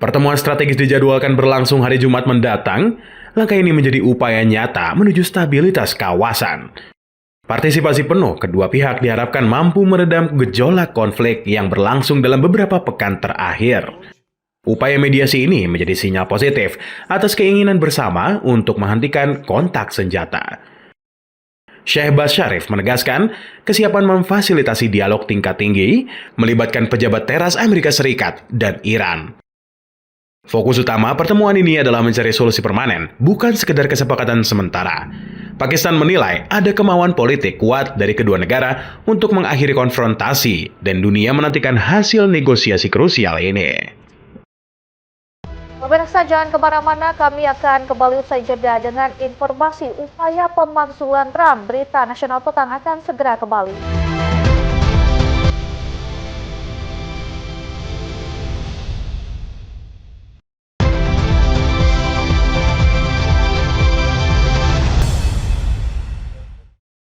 Pertemuan strategis dijadwalkan berlangsung hari Jumat mendatang. Langkah ini menjadi upaya nyata menuju stabilitas kawasan. Partisipasi penuh kedua pihak diharapkan mampu meredam gejolak konflik yang berlangsung dalam beberapa pekan terakhir. Upaya mediasi ini menjadi sinyal positif atas keinginan bersama untuk menghentikan kontak senjata. Shehbaz Sharif menegaskan kesiapan memfasilitasi dialog tingkat tinggi melibatkan pejabat teras Amerika Serikat dan Iran. Fokus utama pertemuan ini adalah mencari solusi permanen, bukan sekedar kesepakatan sementara. Pakistan menilai ada kemauan politik kuat dari kedua negara untuk mengakhiri konfrontasi dan dunia menantikan hasil negosiasi krusial ini. Pemirsa, jangan kemana-mana, kami akan kembali usai jeda dengan informasi upaya pemakzulan Trump. Berita Nasional Petang akan segera kembali.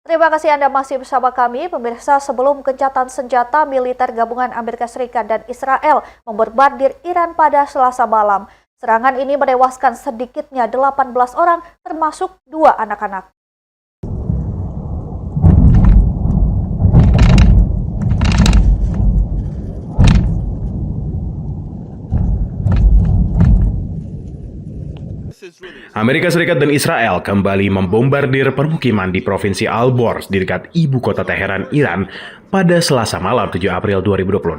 Terima kasih Anda masih bersama kami. Pemirsa, sebelum gencatan senjata militer gabungan Amerika Serikat dan Israel membombardir Iran pada Selasa malam. Serangan ini menewaskan sedikitnya 18 orang termasuk 2 anak-anak. Amerika Serikat dan Israel kembali membombardir permukiman di Provinsi Al-Borz di dekat ibu kota Teheran, Iran pada Selasa malam 7 April 2026.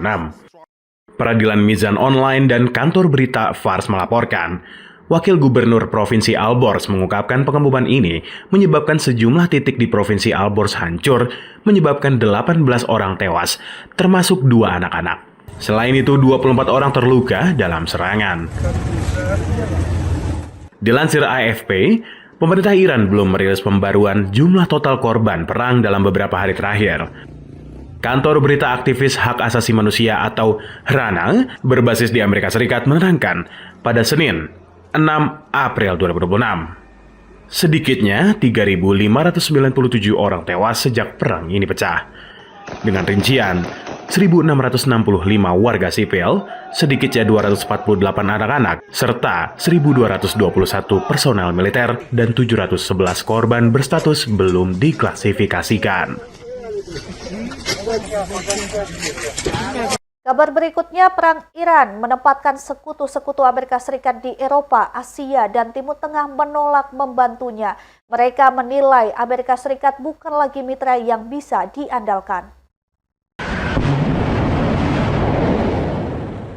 Peradilan Mizan Online dan kantor berita Fars melaporkan, Wakil Gubernur Provinsi Al-Borz mengungkapkan pengeboman ini menyebabkan sejumlah titik di Provinsi Al-Borz hancur, menyebabkan 18 orang tewas, termasuk 2 anak-anak. Selain itu, 24 orang terluka dalam serangan. Dilansir AFP, pemerintah Iran belum merilis pembaruan jumlah total korban perang dalam beberapa hari terakhir. Kantor berita aktivis hak asasi manusia atau HRANA berbasis di Amerika Serikat menerangkan pada Senin, 6 April 2026. Sedikitnya 3.597 orang tewas sejak perang ini pecah. Dengan rincian, 1.665 warga sipil, sedikitnya 248 anak-anak, serta 1.221 personel militer dan 711 korban berstatus belum diklasifikasikan. Kabar berikutnya, perang Iran menempatkan sekutu-sekutu Amerika Serikat di Eropa, Asia, dan Timur Tengah menolak membantunya. Mereka menilai Amerika Serikat bukan lagi mitra yang bisa diandalkan.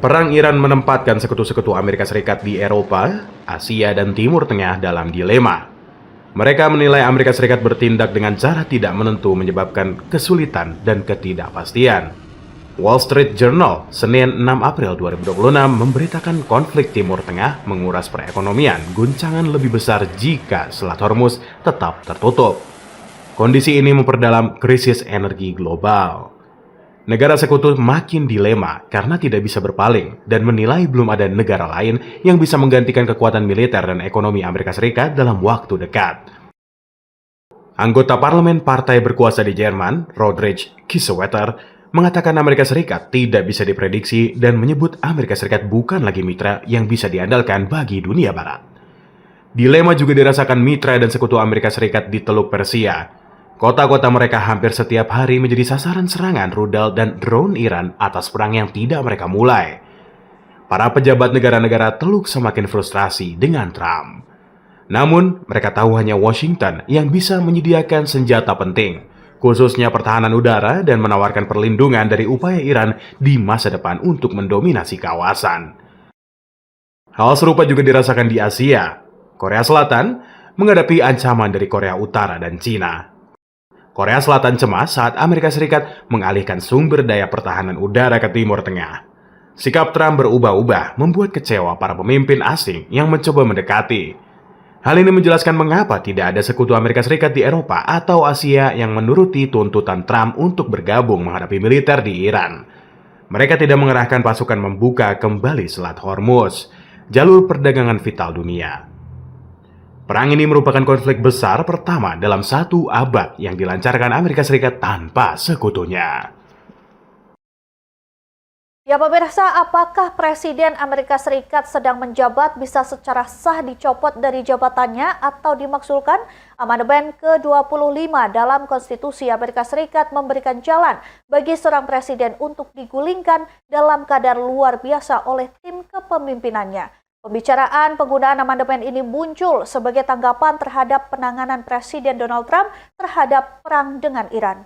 Perang Iran menempatkan sekutu-sekutu Amerika Serikat di Eropa, Asia, dan Timur Tengah dalam dilema. Mereka menilai Amerika Serikat bertindak dengan cara tidak menentu menyebabkan kesulitan dan ketidakpastian. Wall Street Journal, Senin 6 April 2026 memberitakan konflik Timur Tengah menguras perekonomian, guncangan lebih besar jika Selat Hormuz tetap tertutup. Kondisi ini memperdalam krisis energi global. Negara sekutu makin dilema karena tidak bisa berpaling dan menilai belum ada negara lain yang bisa menggantikan kekuatan militer dan ekonomi Amerika Serikat dalam waktu dekat. Anggota parlemen partai berkuasa di Jerman, Rodrich Kiesewetter, mengatakan Amerika Serikat tidak bisa diprediksi dan menyebut Amerika Serikat bukan lagi mitra yang bisa diandalkan bagi dunia barat. Dilema juga dirasakan mitra dan sekutu Amerika Serikat di Teluk Persia. Kota-kota mereka hampir setiap hari menjadi sasaran serangan rudal dan drone Iran atas perang yang tidak mereka mulai. Para pejabat negara-negara Teluk semakin frustrasi dengan Trump. Namun, mereka tahu hanya Washington yang bisa menyediakan senjata penting, khususnya pertahanan udara dan menawarkan perlindungan dari upaya Iran di masa depan untuk mendominasi kawasan. Hal serupa juga dirasakan di Asia. Korea Selatan menghadapi ancaman dari Korea Utara dan Cina. Korea Selatan cemas saat Amerika Serikat mengalihkan sumber daya pertahanan udara ke Timur Tengah. Sikap Trump berubah-ubah membuat kecewa para pemimpin asing yang mencoba mendekati. Hal ini menjelaskan mengapa tidak ada sekutu Amerika Serikat di Eropa atau Asia yang menuruti tuntutan Trump untuk bergabung menghadapi militer di Iran. Mereka tidak mengerahkan pasukan membuka kembali Selat Hormuz, jalur perdagangan vital dunia. Perang ini merupakan konflik besar pertama dalam 1 abad yang dilancarkan Amerika Serikat tanpa sekutunya. Ya pemirsa, apakah Presiden Amerika Serikat sedang menjabat bisa secara sah dicopot dari jabatannya atau dimaksudkan amandemen ke-25 dalam Konstitusi Amerika Serikat memberikan jalan bagi seorang presiden untuk digulingkan dalam keadaan luar biasa oleh tim kepemimpinannya. Pembicaraan penggunaan amandemen ini muncul sebagai tanggapan terhadap penanganan Presiden Donald Trump terhadap perang dengan Iran.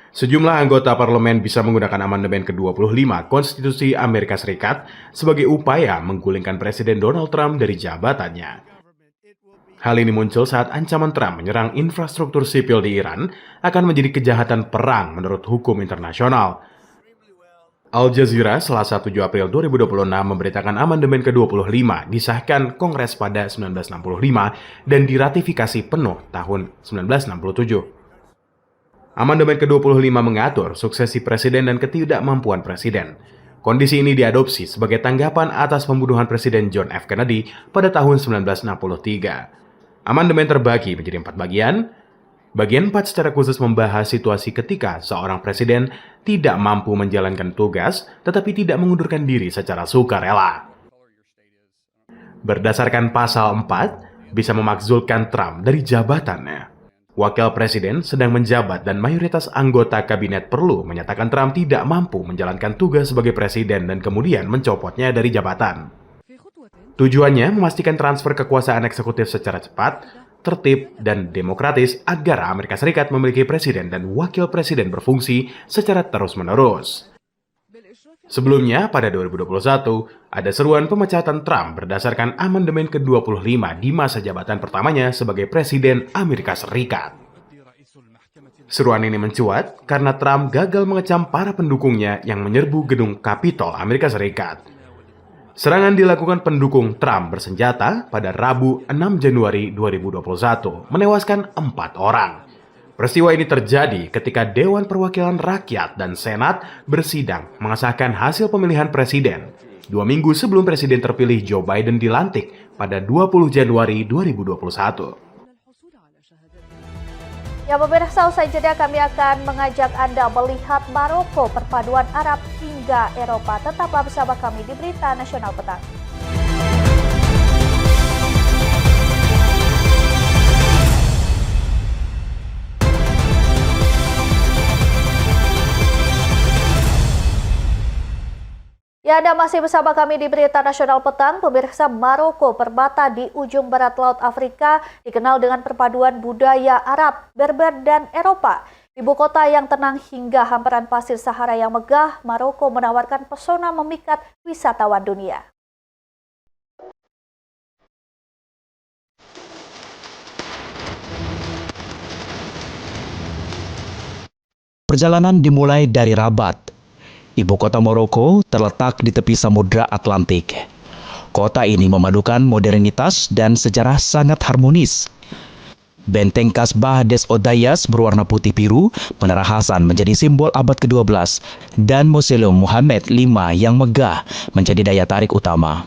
Sejumlah anggota parlemen bisa menggunakan amandemen ke-25 Konstitusi Amerika Serikat sebagai upaya menggulingkan Presiden Donald Trump dari jabatannya. Hal ini muncul saat ancaman Trump menyerang infrastruktur sipil di Iran akan menjadi kejahatan perang menurut hukum internasional. Al Jazeera Selasa 7 April 2026 memberitakan amandemen ke-25 disahkan Kongres pada 1965 dan diratifikasi penuh tahun 1967. Amandemen ke-25 mengatur suksesi presiden dan ketidakmampuan presiden. Kondisi ini diadopsi sebagai tanggapan atas pembunuhan Presiden John F. Kennedy pada tahun 1963. Amandemen terbagi menjadi 4 bagian. Bagian 4 secara khusus membahas situasi ketika seorang presiden tidak mampu menjalankan tugas tetapi tidak mengundurkan diri secara sukarela. Berdasarkan pasal 4, bisa memakzulkan Trump dari jabatannya. Wakil presiden sedang menjabat dan mayoritas anggota kabinet perlu menyatakan Trump tidak mampu menjalankan tugas sebagai presiden dan kemudian mencopotnya dari jabatan. Tujuannya memastikan transfer kekuasaan eksekutif secara cepat, tertib, dan demokratis agar Amerika Serikat memiliki presiden dan wakil presiden berfungsi secara terus-menerus. Sebelumnya, pada 2021, ada seruan pemecatan Trump berdasarkan amandemen ke-25 di masa jabatan pertamanya sebagai Presiden Amerika Serikat. Seruan ini mencuat karena Trump gagal mengecam para pendukungnya yang menyerbu gedung Capitol Amerika Serikat. Serangan dilakukan pendukung Trump bersenjata pada Rabu 6 Januari 2021, menewaskan 4 orang. Peristiwa ini terjadi ketika Dewan Perwakilan Rakyat dan Senat bersidang mengesahkan hasil pemilihan presiden 2 minggu sebelum Presiden terpilih Joe Biden dilantik pada 20 Januari 2021. Ya pemirsa, usai jeda kami akan mengajak Anda melihat Maroko, perpaduan Arab hingga Eropa. Tetaplah bersama kami di Berita Nasional Petang. Ya, Anda masih bersama kami di Berita Nasional Petang. Pemirsa, Maroko, perbata di ujung barat Laut Afrika, dikenal dengan perpaduan budaya Arab, Berber, dan Eropa. Ibu kota yang tenang hingga hamparan pasir Sahara yang megah, Maroko menawarkan pesona memikat wisatawan dunia. Perjalanan dimulai dari Rabat. Ibu kota Maroko terletak di tepi Samudra Atlantik. Kota ini memadukan modernitas dan sejarah sangat harmonis. Benteng Kasbah des Odayas berwarna putih biru menara Hasan menjadi simbol abad ke-12 dan Museum Muhammad V yang megah menjadi daya tarik utama.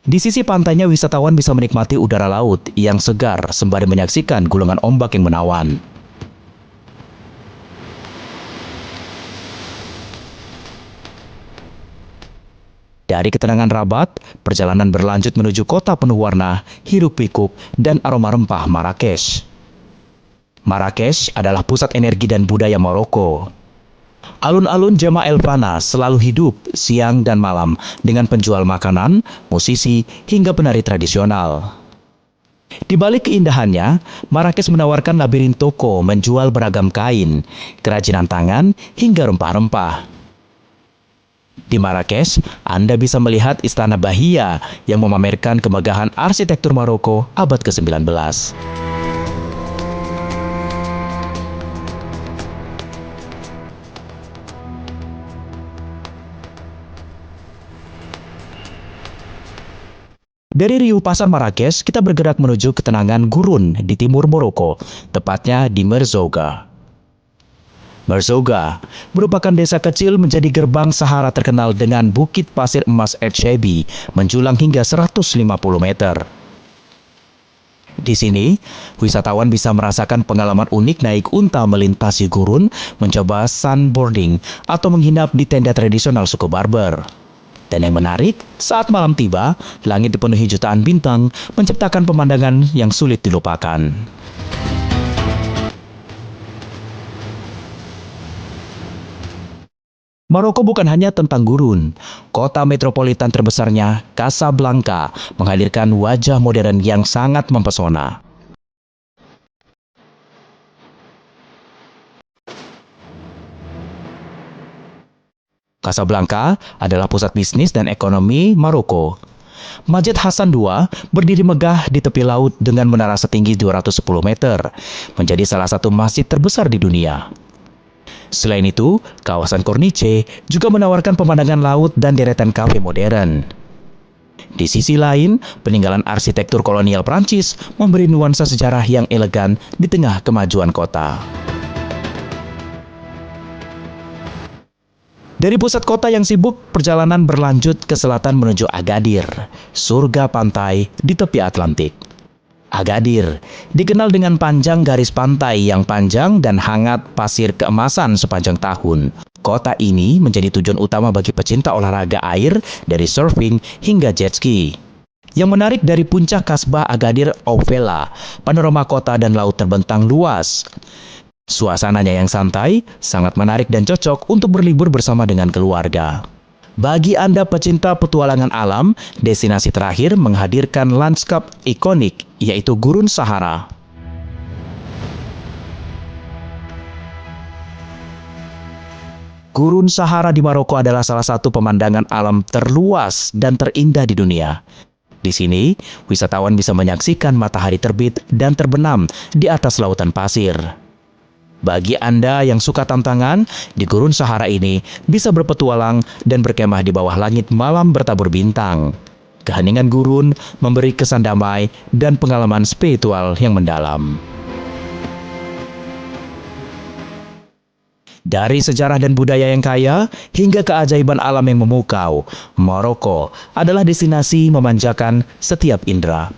Di sisi pantainya wisatawan bisa menikmati udara laut yang segar sembari menyaksikan gulungan ombak yang menawan. Dari ketenangan Rabat, perjalanan berlanjut menuju kota penuh warna, hiruk-pikuk, dan aroma rempah Marrakesh. Marrakesh adalah pusat energi dan budaya Maroko. Alun-alun Jama El Fana selalu hidup siang dan malam dengan penjual makanan, musisi, hingga penari tradisional. Di balik keindahannya, Marrakesh menawarkan labirin toko menjual beragam kain, kerajinan tangan, hingga rempah-rempah. Di Marrakesh, Anda bisa melihat Istana Bahia yang memamerkan kemegahan arsitektur Maroko abad ke-19. Dari riuh pasar Marrakesh, kita bergerak menuju ketenangan gurun di timur Maroko, tepatnya di Merzouga. Merzouga merupakan desa kecil menjadi gerbang Sahara terkenal dengan bukit pasir emas Etchebi menjulang hingga 150 meter. Di sini, wisatawan bisa merasakan pengalaman unik naik unta melintasi gurun, mencoba sunboarding, atau menginap di tenda tradisional suku Barber. Dan yang menarik, saat malam tiba, langit dipenuhi jutaan bintang, menciptakan pemandangan yang sulit dilupakan. Maroko bukan hanya tentang gurun. Kota metropolitan terbesarnya, Casablanca, menghadirkan wajah modern yang sangat mempesona. Casablanca adalah pusat bisnis dan ekonomi Maroko. Masjid Hasan II berdiri megah di tepi laut dengan menara setinggi 210 meter, menjadi salah satu masjid terbesar di dunia. Selain itu, kawasan Corniche juga menawarkan pemandangan laut dan deretan kafe modern. Di sisi lain, peninggalan arsitektur kolonial Prancis memberi nuansa sejarah yang elegan di tengah kemajuan kota. Dari pusat kota yang sibuk, perjalanan berlanjut ke selatan menuju Agadir, surga pantai di tepi Atlantik. Agadir dikenal dengan panjang garis pantai yang panjang dan hangat pasir keemasan sepanjang tahun. Kota ini menjadi tujuan utama bagi pecinta olahraga air dari surfing hingga jet ski. Yang menarik dari puncak kasbah Agadir Ouvela, panorama kota dan laut terbentang luas. Suasananya yang santai, sangat menarik dan cocok untuk berlibur bersama dengan keluarga. Bagi Anda pecinta petualangan alam, destinasi terakhir menghadirkan lanskap ikonik, yaitu Gurun Sahara. Gurun Sahara di Maroko adalah salah satu pemandangan alam terluas dan terindah di dunia. Di sini, wisatawan bisa menyaksikan matahari terbit dan terbenam di atas lautan pasir. Bagi Anda yang suka tantangan, di Gurun Sahara ini bisa berpetualang dan berkemah di bawah langit malam bertabur bintang. Keheningan gurun memberi kesan damai dan pengalaman spiritual yang mendalam. Dari sejarah dan budaya yang kaya hingga keajaiban alam yang memukau, Maroko adalah destinasi memanjakan setiap indera.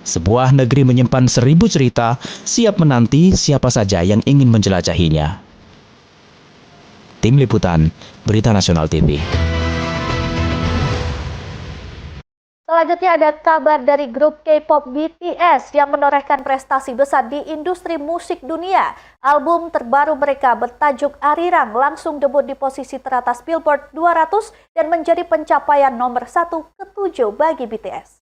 Sebuah negeri menyimpan 1000 cerita, siap menanti siapa saja yang ingin menjelajahinya. Tim Liputan, Berita Nasional TV. Selanjutnya ada kabar dari grup K-pop BTS yang menorehkan prestasi besar di industri musik dunia. Album terbaru mereka bertajuk Arirang langsung debut di posisi teratas Billboard 200 dan menjadi pencapaian nomor 1 ke-7 bagi BTS.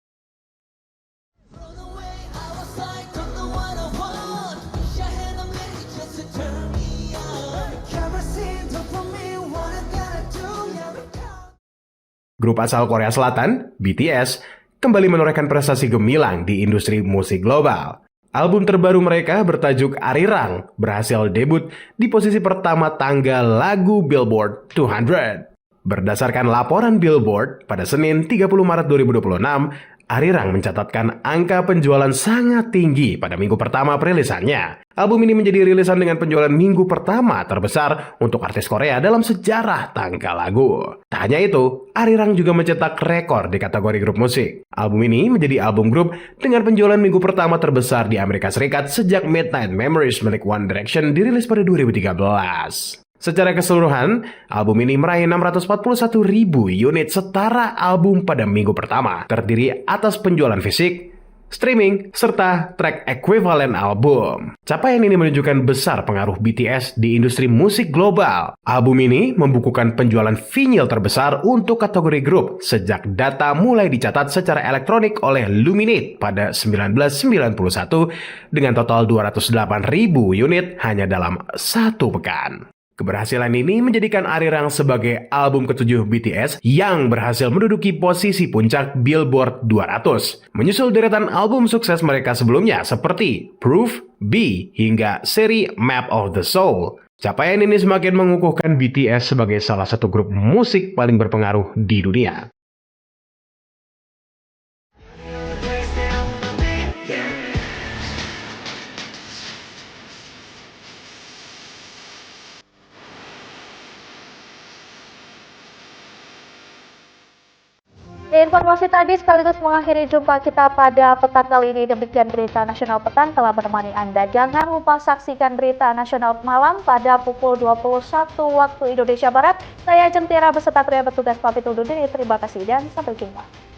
Grup asal Korea Selatan, BTS, kembali menorehkan prestasi gemilang di industri musik global. Album terbaru mereka bertajuk Arirang berhasil debut di posisi pertama tangga lagu Billboard 200. Berdasarkan laporan Billboard, pada Senin 30 Maret 2026, Arirang mencatatkan angka penjualan sangat tinggi pada minggu pertama perilisannya. Album ini menjadi rilisan dengan penjualan minggu pertama terbesar untuk artis Korea dalam sejarah tangga lagu. Tak hanya itu, Arirang juga mencetak rekor di kategori grup musik. Album ini menjadi album grup dengan penjualan minggu pertama terbesar di Amerika Serikat sejak Midnight Memories milik One Direction dirilis pada 2013. Secara keseluruhan, album ini meraih 641.000 unit setara album pada minggu pertama, terdiri atas penjualan fisik, streaming, serta track ekuivalen album. Capaian ini menunjukkan besar pengaruh BTS di industri musik global. Album ini membukukan penjualan vinyl terbesar untuk kategori grup sejak data mulai dicatat secara elektronik oleh Luminate pada 1991 dengan total 208.000 unit hanya dalam 1 pekan. Keberhasilan ini menjadikan Arirang sebagai album ke-7 BTS yang berhasil menduduki posisi puncak Billboard 200. Menyusul deretan album sukses mereka sebelumnya seperti Proof, B, hingga seri Map of the Soul. Capaian ini semakin mengukuhkan BTS sebagai salah satu grup musik paling berpengaruh di dunia. Informasi tadi sekaligus mengakhiri jumpa kita pada petang kali ini. Demikian berita nasional petang telah menemani Anda. Jangan lupa saksikan berita nasional malam pada pukul 21 waktu Indonesia Barat. Saya Jentira beserta pria bertugas pamit undur diri. Terima kasih dan sampai jumpa.